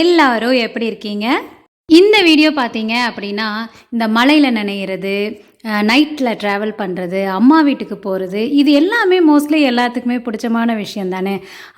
எல்லாரும் எப்படி இருக்கீங்க? இந்த வீடியோ பார்த்தீங்க அப்படின்னா, இந்த மழையில நனையிறது, நைட்டில் ட்ராவல் பண்ணுறது, அம்மா வீட்டுக்கு போகிறது, இது எல்லாமே மோஸ்ட்லி எல்லாத்துக்குமே பிடிச்சமான விஷயம் தானே.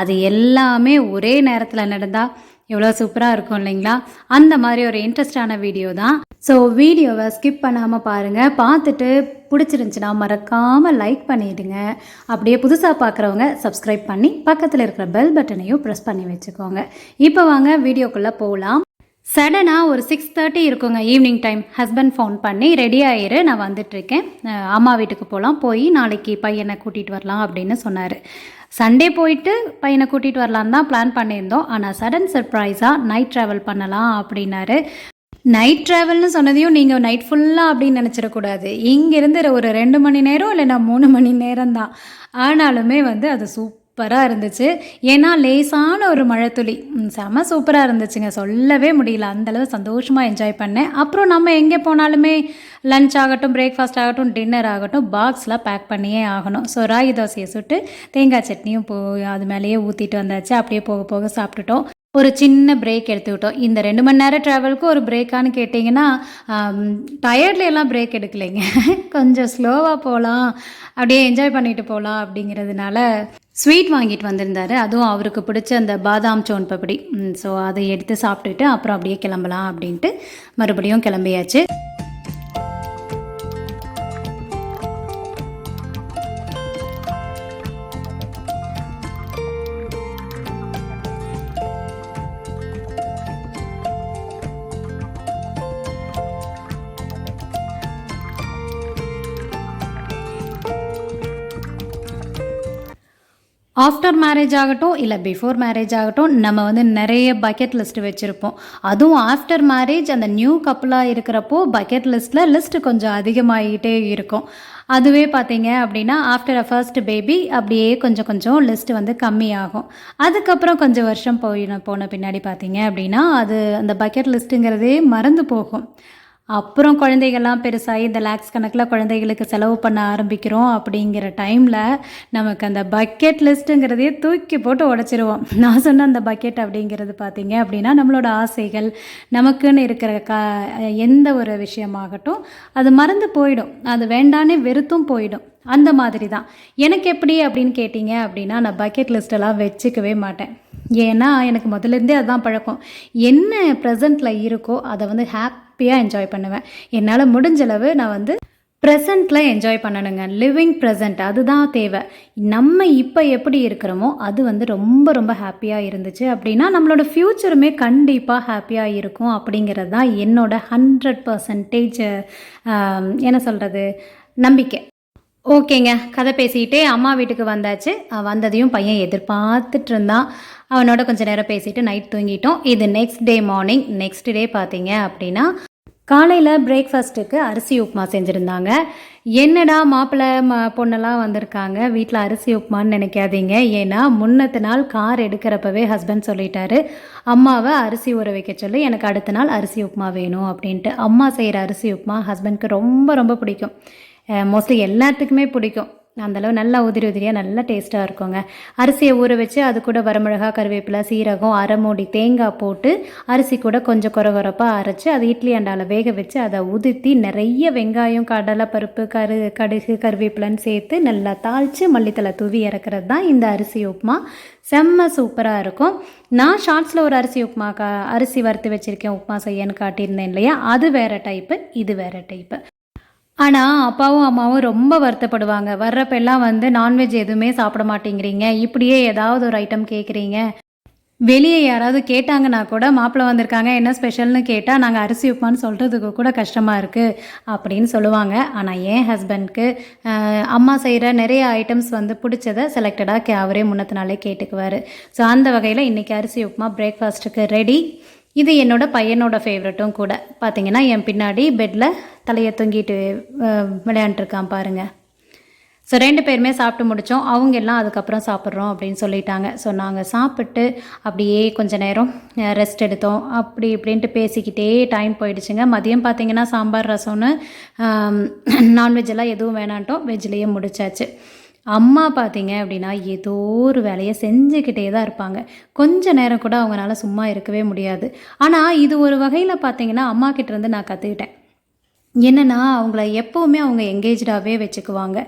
அது எல்லாமே ஒரே நேரத்தில் நடந்தால் எவ்வளோ சூப்பராக இருக்கும் இல்லைங்களா? அந்த மாதிரி ஒரு இன்ட்ரெஸ்டான வீடியோ தான். ஸோ வீடியோவை ஸ்கிப் பண்ணாமல் பாருங்கள். பார்த்துட்டு பிடிச்சிருந்துச்சின்னா மறக்காமல் லைக் பண்ணிவிடுங்க. அப்படியே புதுசாக பார்க்குறவங்க சப்ஸ்கிரைப் பண்ணி பக்கத்தில் இருக்கிற பெல் பட்டனையும் ப்ரெஸ் பண்ணி வச்சுக்கோங்க. இப்போ வாங்க வீடியோக்குள்ளே போகலாம். சடனாக ஒரு 6:30 இருக்குங்க, ஈவினிங் டைம். ஹஸ்பண்ட் ஃபோன் பண்ணி ரெடி ஆயிரு, நான் வந்துட்டுருக்கேன், அம்மா வீட்டுக்கு போகலாம், போய் நாளைக்கு பையனை கூட்டிகிட்டு வரலாம் அப்படின்னு சொன்னார். சண்டே போயிட்டு பையனை கூட்டிகிட்டு வரலான்னு தான் பிளான் பண்ணியிருந்தோம். ஆனால் சடன் சர்ப்ரைஸாக நைட் ட்ராவல் பண்ணலாம் அப்படின்னாரு. நைட் ட்ராவல்னு சொன்னதையும் நீங்கள் நைட் ஃபுல்லாக அப்படின்னு நினச்சிடக்கூடாது. இங்கேருந்து ஒரு 2 மணி நேரம் இல்லைனா 3 மணி நேரம் தான். ஆனாலுமே அது சூப்பராக இருந்துச்சு. ஏன்னா லேசான ஒரு மழைத்துளி செம சூப்பராக இருந்துச்சுங்க. சொல்லவே முடியல, அந்தளவு சந்தோஷமாக என்ஜாய் பண்ணேன். அப்புறம் நம்ம எங்கே போனாலுமே லன்ச் ஆகட்டும், பிரேக்ஃபாஸ்ட் ஆகட்டும், டின்னர் ஆகட்டும், பாக்ஸில் பேக் பண்ணியே ஆகணும். ஸோ ராகி தோசையை சுட்டு தேங்காய் சட்னியும் அது மேலேயே ஊற்றிட்டு வந்தாச்சு. அப்படியே போக போக சாப்பிட்டுட்டோம். ஒரு சின்ன பிரேக் எடுத்துக்கிட்டோம். இந்த 2 மணி நேரம் ட்ராவலுக்கு ஒரு பிரேக்கானு கேட்டிங்கன்னா, டயர்ட்லையெல்லாம் பிரேக் எடுக்கலைங்க. கொஞ்சம் ஸ்லோவாக போகலாம், அப்படியே என்ஜாய் பண்ணிட்டு போகலாம் அப்படிங்கிறதுனால ஸ்வீட் வாங்கிட்டு வந்திருந்தார். அதுவும் அவருக்கு பிடிச்ச அந்த பாதாம் சோன் பப்படி. ஸோ அதை எடுத்து சாப்பிட்டுட்டு அப்புறம் அப்படியே கிளம்பலாம் அப்படின்ட்டு மறுபடியும் கிளம்பியாச்சு. ஆஃப்டர் மேரேஜ் ஆகட்டும் இல்லை பிஃபோர் மேரேஜ் ஆகட்டும், நம்ம நிறைய பக்கெட் லிஸ்ட் வச்சுருப்போம். அதுவும் ஆஃப்டர் மேரேஜ் அந்த நியூ கப்புளாக இருக்கிறப்போ பக்கெட் லிஸ்ட்டு கொஞ்சம் அதிகமாகிட்டே இருக்கும். அதுவே பார்த்தீங்க அப்படின்னா ஆஃப்டர் ஃபர்ஸ்ட் பேபி அப்படியே கொஞ்சம் கொஞ்சம் லிஸ்ட்டு கம்மியாகும். அதுக்கப்புறம் கொஞ்சம் வருஷம் போன பின்னாடி பார்த்தீங்க அப்படின்னா அந்த பக்கெட் லிஸ்ட்டுங்கிறதே மறந்து போகும். அப்புறம் குழந்தைகள்லாம் பெருசாகி இந்த லேக்ஸ் கணக்கில் குழந்தைகளுக்கு செலவு பண்ண ஆரம்பிக்கிறோம். அப்படிங்கிற டைமில் நமக்கு அந்த பக்கெட் லிஸ்ட்டுங்கிறதையே தூக்கி போட்டு உடச்சிருவோம். நான் சொன்ன அந்த பக்கெட் அப்படிங்கிறது பார்த்திங்க அப்படின்னா நம்மளோட ஆசைகள், நமக்குன்னு இருக்கிற எந்த ஒரு விஷயமாகட்டும் அது மறந்து போயிடும். அது வேண்டானே வெறுத்தும் போயிடும். அந்த மாதிரி தான் எனக்கு எப்படி அப்படின்னு கேட்டிங்க அப்படின்னா, நான் பக்கெட் லிஸ்ட்டெல்லாம் வச்சுக்கவே மாட்டேன். ஏன்னா எனக்கு முதலேருந்தே அதுதான் பழக்கம். என்ன ப்ரெசண்ட்டில் இருக்கோ அதை ஹாப்பியாக என்ஜாய் பண்ணுவேன். என்னால் முடிஞ்சளவு நான் ப்ரெசண்ட்டில் என்ஜாய் பண்ணணுங்க. லிவிங் ப்ரெசண்ட் அதுதான் தேவை. நம்ம இப்போ எப்படி இருக்கிறோமோ அது ரொம்ப ரொம்ப ஹாப்பியாக இருந்துச்சு அப்படின்னா நம்மளோட ஃப்யூச்சருமே கண்டிப்பாக ஹாப்பியாக இருக்கும் அப்படிங்கிறது தான் என்னோட 100% என்ன சொல்கிறது நம்பிக்கை. ஓகேங்க, கதை பேசிகிட்டே அம்மா வீட்டுக்கு வந்தாச்சு. வந்ததையும் பையன் எதிர்பார்த்துட்டு இருந்தான். அவனோட கொஞ்சம் நேரம் பேசிவிட்டு நைட் தூங்கிட்டோம். இது next day morning. Next day பார்த்தீங்க அப்படின்னா காலையில் பிரேக்ஃபாஸ்ட்டுக்கு அரிசி உப்புமா செஞ்சுருந்தாங்க. என்னடா மாப்பிள்ளை பொண்ணெல்லாம் வந்திருக்காங்க, வீட்டில் அரிசி உப்புமான்னு நினைக்காதீங்க. ஏன்னா முன்னத்து நாள் கார் எடுக்கிறப்பவே ஹஸ்பண்ட் சொல்லிட்டாரு, அம்மாவை அரிசி ஊற வைக்க சொல்லி எனக்கு அடுத்த நாள் அரிசி உப்புமா வேணும் அப்படின்ட்டு. அம்மா செய்கிற அரிசி உப்புமா ஹஸ்பண்ட்க்கு ரொம்ப ரொம்ப பிடிக்கும். மோஸ்ட்லி எல்லாத்துக்குமே பிடிக்கும். அந்தளவு நல்லா உதிரியாக நல்லா டேஸ்ட்டாக இருக்குங்க. அரிசியை ஊற வச்சு அது கூட வரமிளகா, கருவேப்பிலை, சீரகம், அரை மூடி தேங்காய் போட்டு அரிசி கூட கொஞ்சம் கொரகொரப்பாக அரைச்சி அது இட்லி அண்டாவில் வேக வச்சு அதை உதிர்த்தி நிறைய வெங்காயம், கடலை பருப்பு, கடுகு, கருவேப்பிலைன்னு சேர்த்து நல்லா தாளித்து மல்லித்தலை தூவி இறக்குறது தான் இந்த அரிசி உப்புமா. செம்ம சூப்பராக இருக்கும். நான் ஷார்ட்ஸில் ஒரு அரிசி வறுத்து வச்சுருக்கேன் உப்புமா செய்யன்னு காட்டியிருந்தேன் இல்லையா, அது வேறு டைப்பு, இது வேறு டைப்பு. ஆனால் அப்பாவும் அம்மாவும் ரொம்ப வருத்தப்படுவாங்க. வர்றப்பெல்லாம் நான்வெஜ் எதுவுமே சாப்பிட மாட்டேங்கிறீங்க, இப்படியே ஏதாவது ஒரு ஐட்டம் கேட்குறீங்க. வெளியே யாராவது கேட்டாங்கன்னா கூட மாப்பிள்ளை வந்திருக்காங்க என்ன ஸ்பெஷல்னு கேட்டால் நாங்கள் அரிசி உப்புமான்னு சொல்கிறதுக்கு கூட கஷ்டமாக இருக்குது அப்படின்னு சொல்லுவாங்க. ஆனால் என் ஹஸ்பண்ட்க்கு அம்மா செய்கிற நிறைய ஐட்டம்ஸ் பிடிச்சதை செலக்டடாக அவரே முன்னத்தினாலே கேட்டுக்குவார். ஸோ அந்த வகையில் இன்றைக்கி அரிசி உப்புமா பிரேக்ஃபாஸ்ட்டுக்கு ரெடி. இது என்னோட பையனோட ஃபேவரட்டும் கூட. பார்த்திங்கன்னா என் பின்னாடி பெட்டில் தலையை தொங்கிட்டு விளையாண்டுருக்கான் பாருங்கள். ஸோ 2 பேருமே சாப்பிட்டு முடித்தோம். அவங்க எல்லாம் அதுக்கப்புறம் சாப்பிட்றோம் அப்படின்னு சொல்லிட்டாங்க. ஸோ நாங்கள் சாப்பிட்டு அப்படியே கொஞ்சம் நேரம் ரெஸ்ட் எடுத்தோம். அப்படி இப்படின்ட்டு பேசிக்கிட்டே டைம் போயிடுச்சுங்க. மதியம் பார்த்திங்கன்னா சாம்பார், ரசம்னு நான்வெஜ் எல்லாம் எதுவும் வேணான்ட்டோம், வெஜ்லேயே முடிச்சாச்சு. அம்மா பார்த்தீங்க அப்படின்னா, ஏதோ ஒரு வேலைய செஞ்சுக்கிட்டே தான் இருப்பாங்க. கொஞ்ச நேரம் கூட அவங்கனால சும்மா இருக்கவே முடியாது. ஆனா, இது ஒரு வகையில பார்த்தீங்கன்னா, அம்மாகிட்டேருந்து நான் கத்துக்கிட்டேன். என்னன்னா, அவங்கள எப்பவுமே அவங்க எங்கேஜ்டாவே வச்சுக்குவாங்க.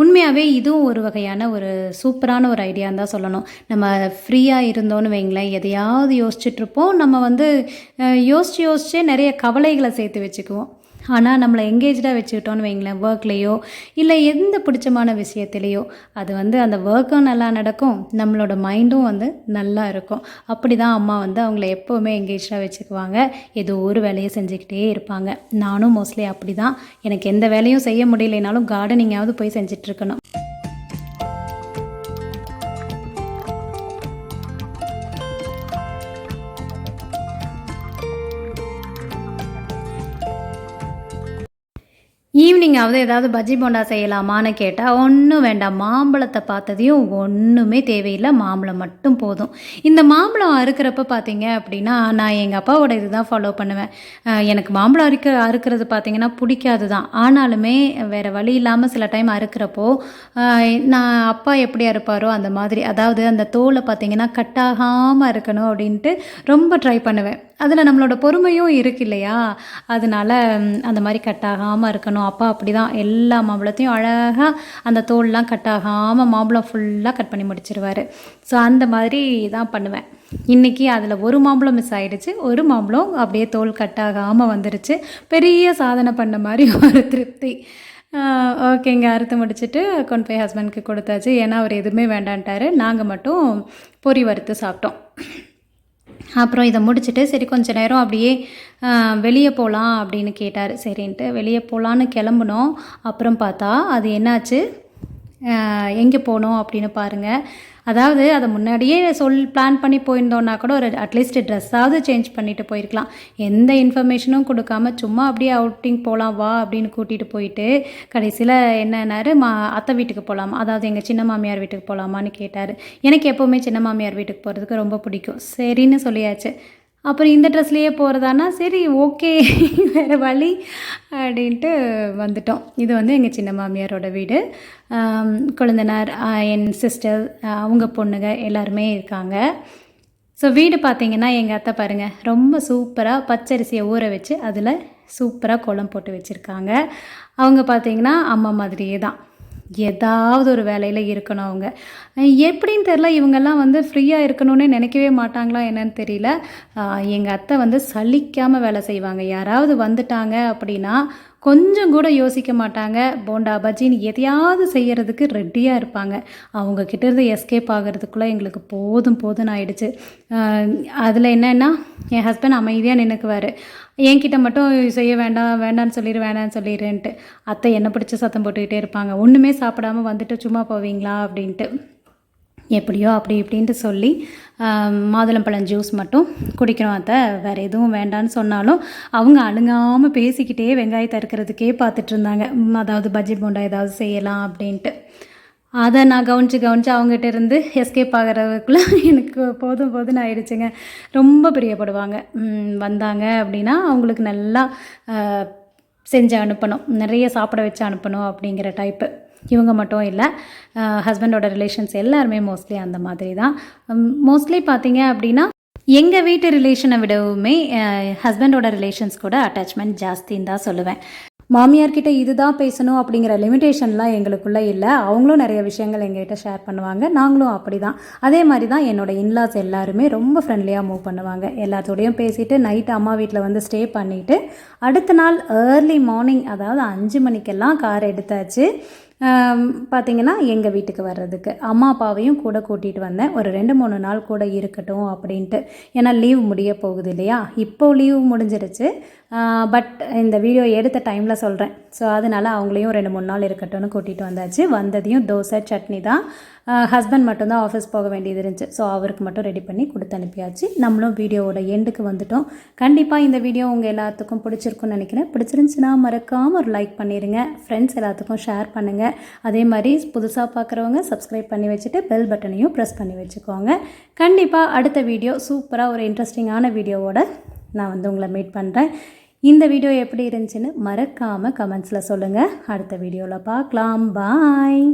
உண்மையாவே இதுவும் ஒரு வகையான ஒரு சூப்பரான ஒரு ஐடியான்னு தான் சொல்லணும். நம்ம ஃப்ரீயா இருந்தோம்னு வைங்களேன், எதையாவது யோசிச்சுட்ருப்போம். நம்ம வந்து யோசிச்சே நெறைய கவலைகள சேர்த்து வச்சுக்குவோம். ஆனா, நம்மள எங்கேஜ்டா வச்சுக்கிட்டோம்னு வைங்களேன், ஒர்க்லயோ இல்ல எந்த பிடிச்சமான விஷயத்திலயோ, அது வந்து அந்த ஒர்க்கும் நல்லா நடக்கும். நம்மளோட மைண்டும் வந்து நல்லா இருக்கும். அப்படிதான் அம்மா வந்து அவங்கள எப்பவுமே எங்கேஜ்டா வச்சுக்குவாங்க. ஏதோ ஒரு வேலைய செஞ்சுக்கிட்டே இருப்பாங்க. நானும் மோஸ்ட்லி அப்படிதான். எனக்கு எந்த வேலையும் செய்ய முடியலைனாலும் கார்டனிங்காவது போய் செஞ்சுட்ருக்கணும். ஈவினிங்காவது ஏதாவது பஜ்ஜி போண்டா செய்யலாமான்னு கேட்டா, ஒண்ணும் வேண்டாம். மாம்பழத்த பார்த்ததையும் ஒண்ணுமே தேவையில்ல. மாம்பழம் மட்டும் போதும். இந்த மாம்பழம் அறுக்கிறப்ப பார்த்தீங்க அப்படின்னா, நான் எங்க அப்பாவோட இதுதான் ஃபாலோ பண்ணுவேன். எனக்கு மாம்பழம் அறுக்கிறது பார்த்தீங்கன்னா பிடிக்காது தான். ஆனாலுமே வேற வழி இல்லாம சில டைம் அறுக்கிறப்போ, அ நான் அப்பா எப்படி அறுப்பாரோ அந்த மாதிரி. அதாவது அந்த தோல பார்த்தீங்கன்னா கட்டாகாம அறுக்கணும் அப்படின்ட்டு ரொம்ப ட்ரை பண்ணுவேன். அதில நம்மளோட பொறுமையும் இருக்கு இல்லையா? அதனால அந்த மாரி கட் ஆகாம இருக்கணும். அப்பா அப்படிதான் எல்லா மாம்பழத்தையும் அழகா அந்த தோல்லாம் கட் ஆகாம மாம்பழம் ஃபுல்லா கட் பண்ணி முடிச்சுருவாரு. ஸோ அந்த மாதிரி தான் பண்ணுவேன். இன்னைக்கு அதில ஒரு மாம்பழம் மிஸ் ஆயிடுச்சு. ஒரு மாம்பழம் அப்படியே தோல் கட் ஆகாம வந்துருச்சு. பெரிய சாதனை பண்ண மாரி ஒரு திருப்தி. ஆ ஓகேங்க. அறுத்து முடிச்சுட்டு கொண்டு போய் ஹஸ்பண்ட்க்கு குடுத்தாச்சு. ஏன்னா, அவர் எதுவுமே வேண்டான்ட்டாரு. நாங்க மட்டும் பொரி வறுத்து சாப்பிட்டோம். அப்புறம் இத முடிச்சுட்டு, சரி கொஞ்ச நேரம் அப்படியே வெளிய போலாம் அப்படின்னு கேட்டாரு. சரின்ட்டு வெளிய போலான்னு கெளம்புனோம். அப்புறம் பார்த்தா, அது என்னாச்சு, எங்கே போனோம் அப்படின்னு பாருங்க. அதாவது அத முன்னாடியே பிளான் பண்ணி போயிருந்தோம்னா கூட ஒரு அட்லீஸ்ட் ட்ரெஸ்ஸாவது சேஞ்ச் பண்ணிட்டு போயிருக்கலாம். எந்த இன்ஃபர்மேஷனும் குடுக்காம சும்மா அப்படியே அவுட்டிங் போலாம் வா அப்படின்னு கூட்டிட்டு போயிட்டு, கடைசியில என்னன்னாரு, அத்தை வீட்டுக்கு போலாமா, அதாவது எங்க சின்ன மாமியார் வீட்டுக்கு போலாமான்னு கேட்டாரு. எனக்கு எப்பவுமே சின்ன மாமியார் வீட்டுக்கு போறதுக்கு ரொம்ப பிடிக்கும். சரின்னு சொல்லியாச்சு. அப்புறம் இந்த ட்ரெஸ்லயே போறதான்னா, சரி ஓகே வேற வழி அப்படின்ட்டு வந்துட்டோம். இது வந்து எங்க சின்ன மாமியாரோட வீடு. கொழுந்தனார், என் சிஸ்டர், அவங்க பொண்ணுங்க எல்லாருமே இருக்காங்க. ஸோ வீடு பார்த்தீங்கன்னா, எங்க அத்தை பாருங்க, ரொம்ப சூப்பரா பச்சரிசிய ஊற வச்சு, அதில சூப்பரா கோலம் போட்டு வச்சுருக்காங்க. அவங்க பார்த்தீங்கன்னா, அம்மா மாதிரியே தான். ஏதாவது ஒரு வேலையில இருக்கணும் அவங்க. எப்படின்னு தெரில, இவங்கெல்லாம் வந்து ஃப்ரீயா இருக்கணும்னே நினைக்கவே மாட்டாங்களா என்னன்னு தெரியல. எங்க அத்தை வந்து சலிக்காம வேலை செய்வாங்க. யாராவது வந்துட்டாங்க அப்படின்னா, கொஞ்சம் கூட யோசிக்க மாட்டாங்க. போண்டா, பஜ்ஜின்னு எதையாவது செய்யறதுக்கு ரெடியா இருப்பாங்க. அவங்க கிட்டேருந்து எஸ்கேப் ஆகுறதுக்குள்ள எங்களுக்கு போதும் போதும்ன்னு ஆயிடுச்சு. அதில என்னன்னா, என் ஹஸ்பண்ட் அமைதியா நின்னுக்குவாரு. என்கிட்ட மட்டும் செய்ய வேண்டாம், வேண்டான்னு சொல்லிரு, வேணான்னு சொல்லிருன்ட்டு. அத்தை என்ன பிடிச்சு சத்தம் போட்டுக்கிட்டே இருப்பாங்க. ஒண்ணுமே சாப்பிடாம வந்துட்டு சும்மா போவீங்களா? அப்படின்ட்டு. எப்படியோ அப்படி இப்படின்ட்டு சொல்லி மாதுளம்பழம் ஜூஸ் மட்டும் குடிக்கணும் அத்தை, வேறு எதுவும் வேண்டான்னு சொன்னாலும் அவங்க அழுங்காமல் பேசிக்கிட்டே வெங்காயத்தை அறுக்கிறதுக்கே பார்த்துட்ருந்தாங்க. அதாவது பஜ்ஜி போண்டா ஏதாவது செய்யலாம் அப்படின்ட்டு. அதை நான் கவனித்து அவங்ககிட்ட இருந்து எஸ்கேப் ஆகிறதுக்குள்ளே எனக்கு போதும் போதும்னு ஆயிடுச்சுங்க. ரொம்ப பிரியப்படுவாங்க. வந்தாங்க அப்படின்னா அவங்களுக்கு நல்லா செஞ்சு அனுப்பணும், நிறைய சாப்பிட வச்சு அனுப்பணும் அப்படிங்கிற டைப்பு. இவங்க மட்டும் இல்லை, ஹஸ்பண்டோட ரிலேஷன்ஸ் எல்லாருமே மோஸ்ட்லி அந்த மாதிரி தான். மோஸ்ட்லி பார்த்தீங்க அப்படின்னா, எங்கள் வீட்டு ரிலேஷனை விடவுமே ஹஸ்பண்டோட ரிலேஷன்ஸ் கூட அட்டாச்மெண்ட் ஜாஸ்தின்னு தான் சொல்லுவேன். மாமியார்கிட்ட இதுதான் பேசணும் அப்படிங்கிற லிமிட்டேஷன்லாம் எங்களுக்குள்ளே இல்லை. அவங்களும் நிறைய விஷயங்கள் எங்ககிட்ட ஷேர் பண்ணுவாங்க. நாங்களும் அப்படி தான். அதே மாதிரி தான் என்னோடய இன்லாஸ் எல்லாருமே ரொம்ப ஃப்ரெண்ட்லியாக மூவ் பண்ணுவாங்க. எல்லாத்தோடையும் பேசிவிட்டு நைட்டு அம்மா வீட்டில் வந்து ஸ்டே பண்ணிவிட்டு அடுத்த நாள் ஏர்லி மார்னிங், அதாவது 5 மணிக்கெல்லாம் கார் எடுத்தாச்சு. பார்த்திங்கன்னா எங்கள் வீட்டுக்கு வர்றதுக்கு அம்மா அப்பாவையும் கூட கூட்டிகிட்டு வந்தேன். ஒரு 2-3 நாள் கூட இருக்கட்டும் அப்படின்ட்டு. ஏன்னா லீவ் முடிய போகுது இல்லையா? இப்போது லீவ் முடிஞ்சிருச்சு. பட் இந்த வீடியோ எடுத்த டைமில் சொல்கிறேன். ஸோ அதனால் அவங்களையும் 2-3 நாள் இருக்கட்டும்னு கூட்டிகிட்டு வந்தாச்சு. வந்ததையும் தோசை சட்னி தான். ஹஸ்பண்ட் மட்டும்தான் ஆஃபீஸ் போக வேண்டியது இருந்துச்சு. ஸோ அவருக்கு மட்டும் ரெடி பண்ணி கொடுத்து அனுப்பியாச்சு. நம்மளும் வீடியோவோட எண்டுக்கு வந்துட்டோம். கண்டிப்பாக இந்த வீடியோ உங்கள் எல்லாத்துக்கும் பிடிச்சிருக்குன்னு நினைக்கிறேன். பிடிச்சிருந்துச்சுன்னா மறக்காமல் ஒரு லைக் பண்ணிடுங்க. ஃப்ரெண்ட்ஸ் எல்லாத்துக்கும் ஷேர் பண்ணுங்கள். அதே மாதிரி புதுசாக பார்க்குறவங்க சப்ஸ்கிரைப் பண்ணி வச்சுட்டு பெல் பட்டனையும் ப்ரெஸ் பண்ணி வச்சுக்கோங்க. கண்டிப்பாக அடுத்த வீடியோ சூப்பராக ஒரு இன்ட்ரெஸ்டிங்கான வீடியோவோட நான் வந்து உங்களை மீட் பண்ணுறேன். இந்த வீடியோ எப்படி இருந்துச்சுன்னு மறக்காமல் கமெண்ட்ஸில் சொல்லுங்கள். அடுத்த வீடியோவில் பார்க்கலாம். பாய்.